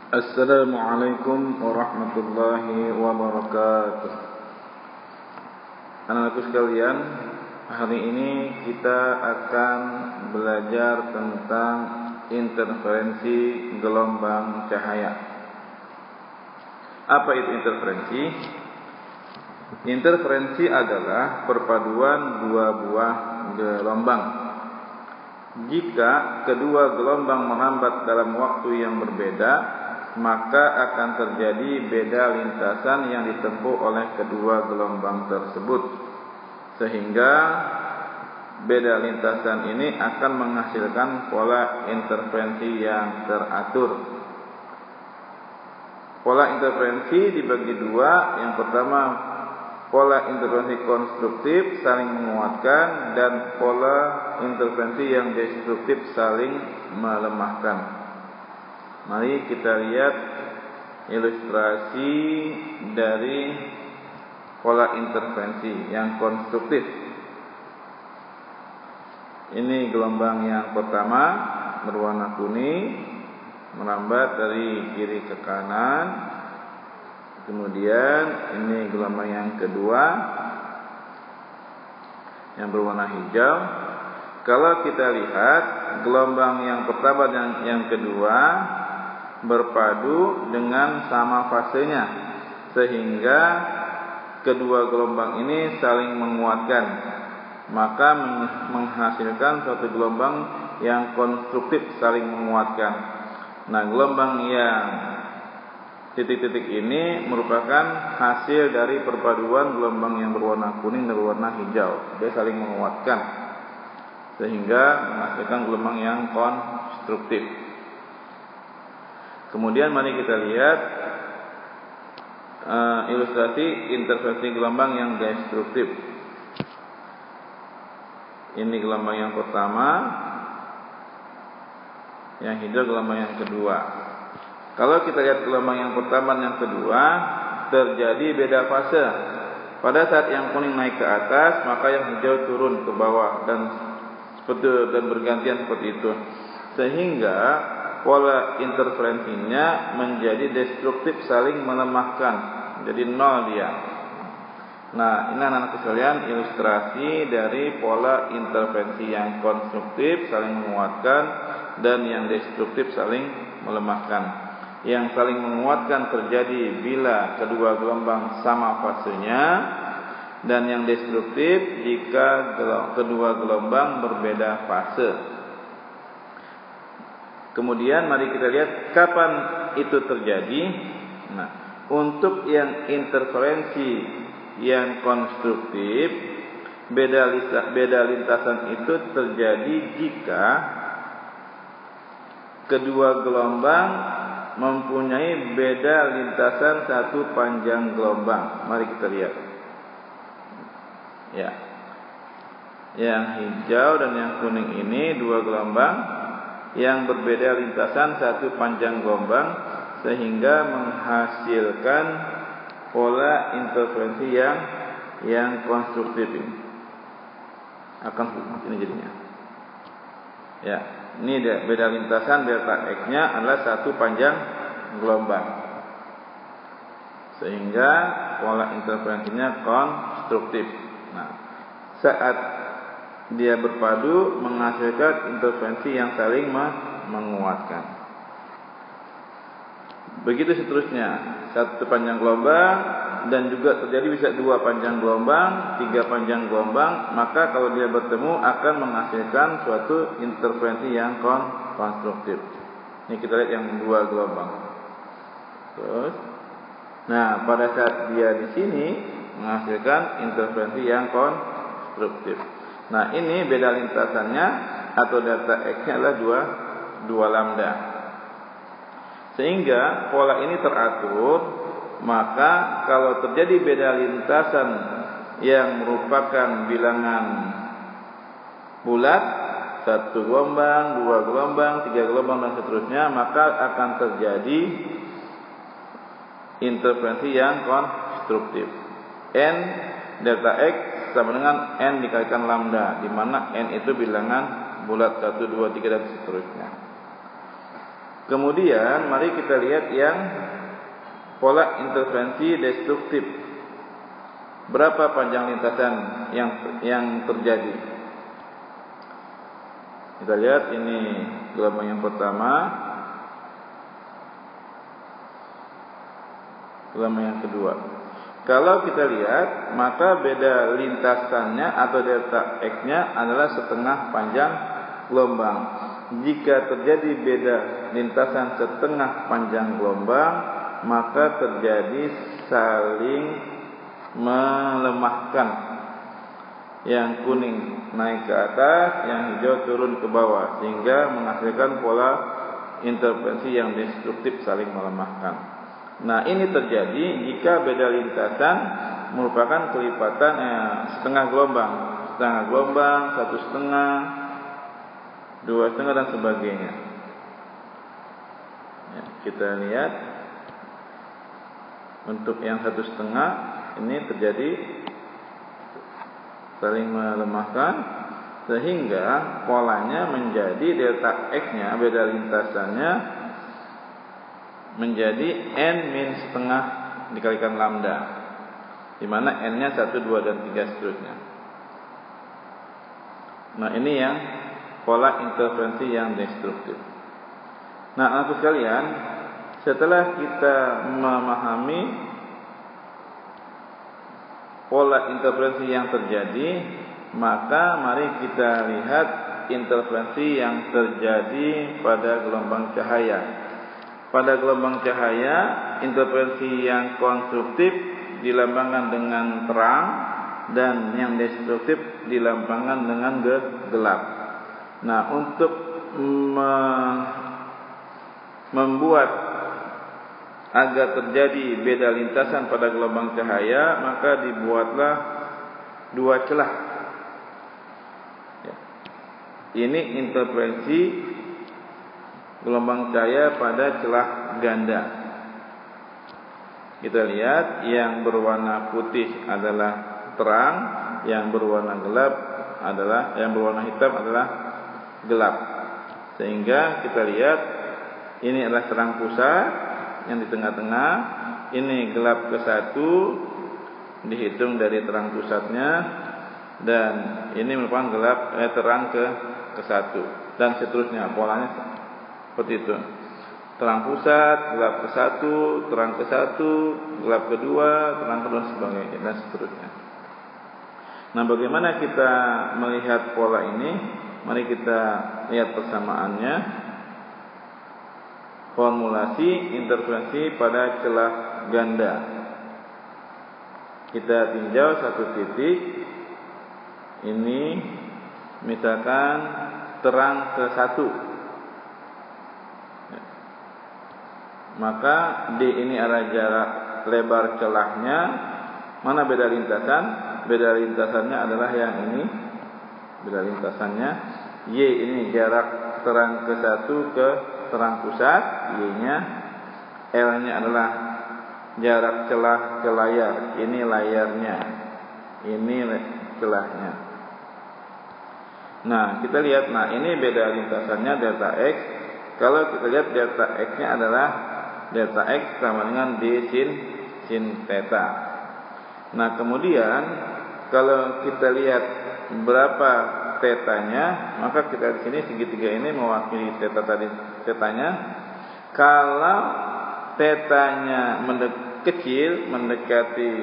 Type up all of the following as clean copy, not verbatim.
Assalamualaikum warahmatullahi wabarakatuh. Anak-anakku sekalian, hari ini kita akan belajar tentang interferensi gelombang cahaya. Apa itu interferensi? Interferensi adalah perpaduan dua buah gelombang. Jika kedua gelombang merambat dalam waktu yang berbeda, maka akan terjadi beda lintasan yang ditempuh oleh kedua gelombang tersebut, sehingga beda lintasan ini akan menghasilkan pola interferensi yang teratur. Pola interferensi dibagi dua. Yang pertama, pola interferensi konstruktif saling menguatkan, dan pola interferensi yang destruktif saling melemahkan. Mari kita lihat ilustrasi dari pola interferensi yang konstruktif. Ini gelombang yang pertama berwarna kuning, merambat dari kiri ke kanan. Kemudian ini gelombang yang kedua yang berwarna hijau. Kalau kita lihat gelombang yang pertama dan yang kedua berpadu dengan sama fasenya, sehingga kedua gelombang ini saling menguatkan, maka menghasilkan suatu gelombang yang konstruktif saling menguatkan. Nah, gelombang yang titik-titik ini merupakan hasil dari perpaduan gelombang yang berwarna kuning dan berwarna hijau. Dia saling menguatkan sehingga menghasilkan gelombang yang konstruktif. Kemudian mari kita lihat ilustrasi interferensi gelombang yang destruktif. Ini gelombang yang pertama, yang hijau gelombang yang kedua. Kalau kita lihat gelombang yang pertama dan yang kedua, terjadi beda fase. Pada saat yang kuning naik ke atas, maka yang hijau turun ke bawah, dan bergantian seperti itu, sehingga pola interferensinya menjadi destruktif saling melemahkan, jadi nol dia. Nah, ini anak-anak sekalian ilustrasi dari pola interferensi yang konstruktif saling menguatkan dan yang destruktif saling melemahkan. Yang saling menguatkan terjadi bila kedua gelombang sama fasenya, dan yang destruktif jika kedua gelombang berbeda fase. Kemudian mari kita lihat kapan itu terjadi. Nah, untuk yang interferensi yang konstruktif, beda lintasan itu terjadi jika kedua gelombang mempunyai beda lintasan satu panjang gelombang. Mari kita lihat. Ya. Yang hijau dan yang kuning ini dua gelombang yang berbeda lintasan satu panjang gelombang, sehingga menghasilkan pola interferensi yang konstruktif ini. Akan ini jadinya. Ya, ini beda lintasan delta X-nya adalah satu panjang gelombang, sehingga pola interferensinya konstruktif. Nah, saat dia berpadu menghasilkan interferensi yang saling menguatkan. Begitu seterusnya, satu panjang gelombang, dan juga terjadi bisa dua panjang gelombang, tiga panjang gelombang, maka kalau dia bertemu akan menghasilkan suatu interferensi yang konstruktif. Ini kita lihat yang dua gelombang. Terus, nah pada saat dia di sini menghasilkan interferensi yang konstruktif. Nah, ini beda lintasannya atau delta X-nya adalah dua lambda. Sehingga pola ini teratur, maka kalau terjadi beda lintasan yang merupakan bilangan bulat, satu gelombang, dua gelombang, tiga gelombang dan seterusnya, maka akan terjadi interferensi yang konstruktif. N delta X sama dengan N dikalikan lambda, di mana N itu bilangan bulat 1, 2, 3 dan seterusnya. Kemudian mari kita lihat yang pola interferensi destruktif. Berapa panjang lintasan yang terjadi? Kita lihat ini gelombang yang pertama, gelombang yang kedua. Kalau kita lihat, maka beda lintasannya atau delta X-nya adalah setengah panjang gelombang. Jika terjadi beda lintasan setengah panjang gelombang, maka terjadi saling melemahkan. Yang kuning naik ke atas, yang hijau turun ke bawah, sehingga menghasilkan pola interferensi yang destruktif saling melemahkan. Nah, ini terjadi jika beda lintasan merupakan kelipatan setengah gelombang, satu setengah, dua setengah dan sebagainya. Ya, kita lihat untuk yang satu setengah ini terjadi saling melemahkan, sehingga polanya menjadi delta X-nya, beda lintasannya menjadi n setengah dikalikan lambda, di mana n-nya 1, 2, dan 3 seterusnya. Nah, ini yang pola interferensi yang destruktif. Nah, anak sekalian, setelah kita memahami pola interferensi yang terjadi, maka mari kita lihat interferensi yang terjadi pada gelombang cahaya. Pada gelombang cahaya, interferensi yang konstruktif dilambangkan dengan terang dan yang destruktif dilambangkan dengan gelap. Nah, untuk membuat agar terjadi beda lintasan pada gelombang cahaya, maka dibuatlah dua celah. Ini interferensi gelombang cahaya pada celah ganda. Kita lihat yang berwarna putih adalah terang, yang berwarna hitam adalah gelap. Sehingga kita lihat ini adalah terang pusat yang di tengah-tengah, ini gelap ke 1 dihitung dari terang pusatnya, dan ini merupakan terang ke 1 dan seterusnya, polanya seperti itu. Terang pusat, gelap ke 1, terang ke 1, gelap ke 2, terang ke 2, sebagainya, dan seterusnya. Nah, bagaimana kita melihat pola ini? Mari kita lihat persamaannya. Formulasi interferensi pada celah ganda. Kita tinjau satu titik. Ini misalkan terang ke 1. Maka D ini adalah jarak lebar celahnya. Mana beda lintasan? Beda lintasannya adalah yang ini. Beda lintasannya Y ini jarak terang ke 1 ke terang pusat, Y-nya, L-nya adalah jarak celah ke layar. Ini layarnya, ini celahnya. Nah, kita lihat, ini beda lintasannya delta X. Kalau kita lihat delta X-nya adalah delta X sama dengan D sin theta. Nah, kemudian kalau kita lihat berapa tetanya, maka kita di sini segitiga ini mewakili tetanya. Kalau tetanya kecil, mendekati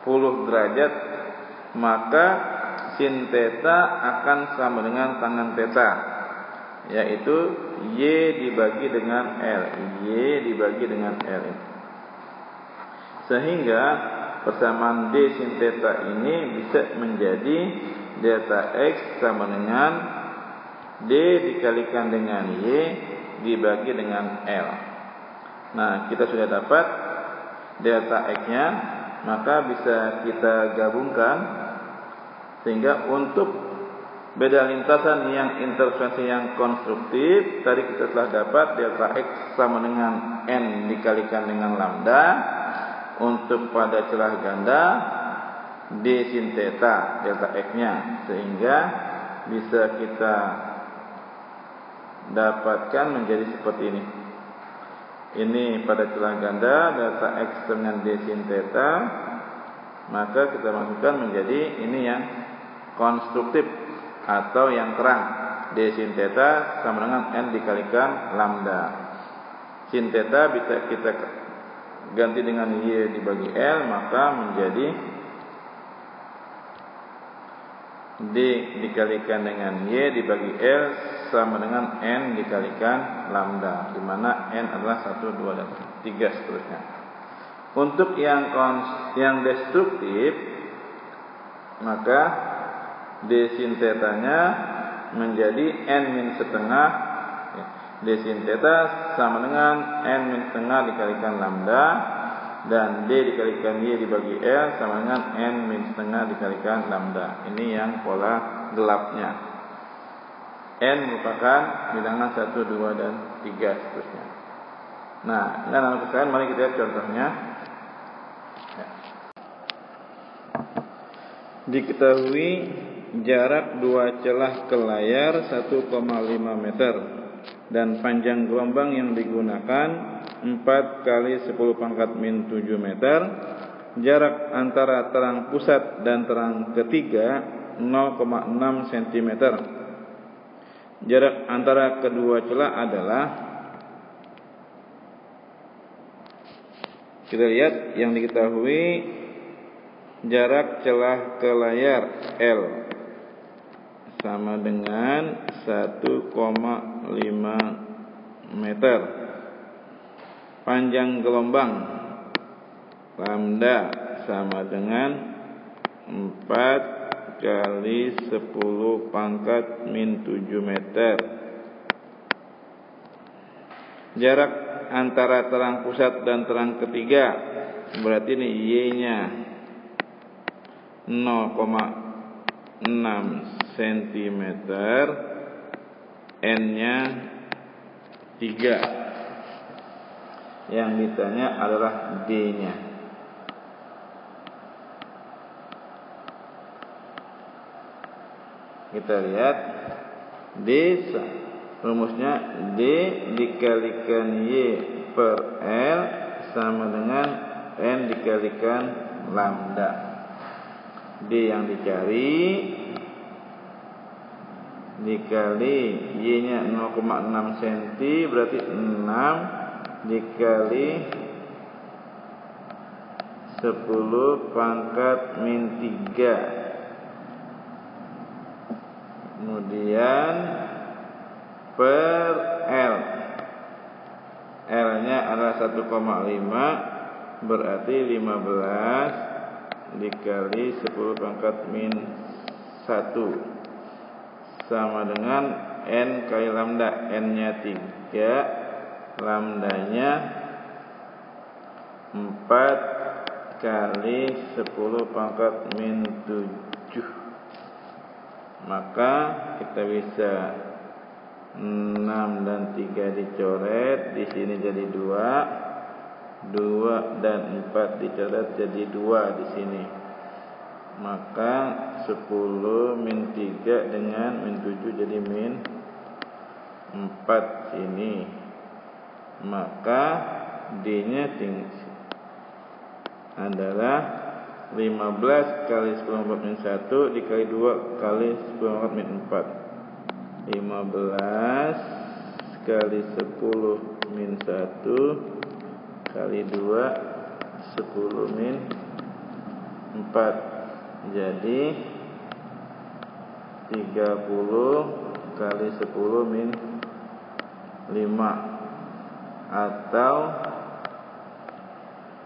10 derajat, maka sin theta akan sama dengan tangen theta, yaitu Y dibagi dengan L. Y dibagi dengan L. Sehingga persamaan D sin theta ini bisa menjadi delta X sama dengan D dikalikan dengan Y dibagi dengan L. Nah, kita sudah dapat delta X-nya, maka bisa kita gabungkan, sehingga untuk beda lintasan yang interferensi yang konstruktif, tadi kita telah dapat delta X sama dengan N dikalikan dengan lambda. Untuk pada celah ganda, D sin theta delta X-nya, sehingga bisa kita dapatkan menjadi seperti ini. Ini pada celah ganda data X dengan D sin theta, maka kita masukkan menjadi ini yang konstruktif atau yang terang. D sin theta sama dengan N dikalikan lambda. Sin theta bisa kita ganti dengan Y dibagi L, maka menjadi D dikalikan dengan Y dibagi L sama dengan N dikalikan lambda, di mana N adalah 1, 2, dan 3 seterusnya. Untuk yang destruktif, maka D sin theta-nya menjadi N min setengah. D sin theta sama dengan N min setengah dikalikan lambda, dan D dikalikan Y dibagi L sama dengan N min setengah dikalikan lambda. Ini yang pola gelapnya. N merupakan bilangan 1, 2, dan 3 seterusnya. Nah, ini anak sekalian, mari kita lihat contohnya. Diketahui jarak dua celah ke layar 1,5 meter dan panjang gelombang yang digunakan 4 kali 10 pangkat min 7 meter. Jarak antara terang pusat dan terang ketiga 0,6 cm. Jarak antara kedua celah adalah, kita lihat yang diketahui jarak celah ke layar L sama dengan 1,5 meter. Panjang gelombang lambda sama dengan 4 kali 10 pangkat min 7 meter. Jarak antara terang pusat dan terang ketiga, berarti ini Y-nya 0,6 cm, N-nya 3. Yang ditanya adalah D-nya. Kita lihat D, rumusnya D dikalikan Y per L sama dengan N dikalikan lambda. D yang dicari dikali Y-nya 0,6 cm, berarti 6 dikali 10 pangkat min 3. Kemudian per L, L-nya adalah 1,5, berarti 15 dikali 10 pangkat min 1 sama dengan N kali lambda. N-nya 3, lambdanya 4 kali 10 pangkat min 7. Maka kita bisa 6 dan 3 dicoret, di sini jadi 2, 2 dan 4 dicoret jadi 2 di sini. Maka 10 min 3 dengan min 7 jadi min 4 sini. Maka D-nya adalah 15 kali 10 pangkat min 1 dikali 2 kali 10 pangkat min 4. 15 kali 10 min 1 kali 2 10 min 4. Jadi 30 kali 10 min 5 atau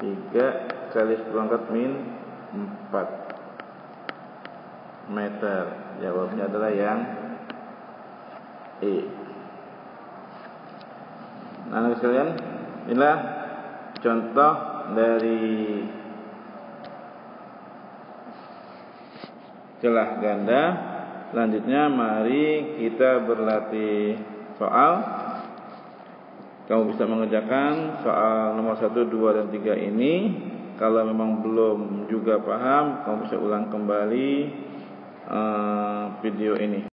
3 kali 10 pangkat min 4 meter. Jawabnya adalah yang E. Nah, anak sekalian, inilah contoh dari celah ganda. Selanjutnya mari kita berlatih soal. Kamu bisa mengerjakan soal nomor 1, 2, dan 3 ini. Kalau memang belum juga paham, kamu bisa ulang kembali video ini.